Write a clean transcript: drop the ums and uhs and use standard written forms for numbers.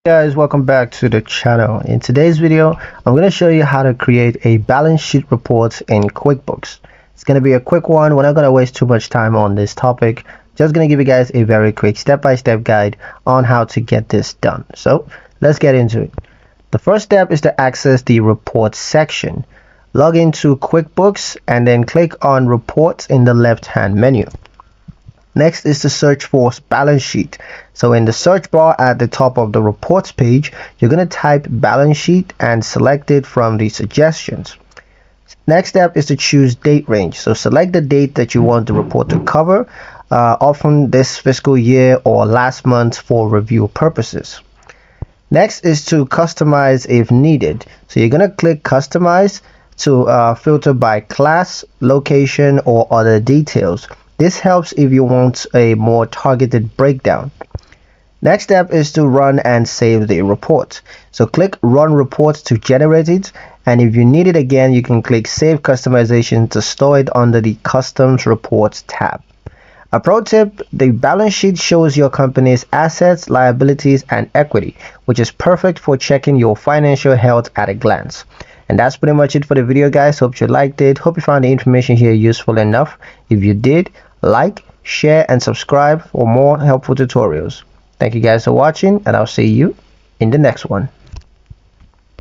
Guys, welcome back to the channel. In today's video I'm going to show you how to create a balance sheet report in QuickBooks. It's going to be a quick one. We're not going to waste too much time on this topic. Just going to give you guys a very quick step-by-step guide on how to get this done. So let's get into it. The first step is to access the report section. Log into QuickBooks and then click on reports in the left hand menu. Next is to search for balance sheet. So in the search bar at the top of the reports page, you're going to type balance sheet and select it from the suggestions. Next step is to choose date range. So select the date that you want the report to cover, often this fiscal year or last month for review purposes. Next is to customize if needed. So you're going to click customize to filter by class, location, or other details. This helps if you want a more targeted breakdown. Next step is to run and save the report. So click run report to generate it, and if you need it again you can click save customization to store it under the customs reports tab. A pro tip: the balance sheet shows your company's assets, liabilities, and equity, which is perfect for checking your financial health at a glance. And that's pretty much it for the video, guys. Hope you liked it. Hope you found the information here useful enough. If you did, like, share, and subscribe for more helpful tutorials. Thank you guys for watching, and I'll see you in the next one.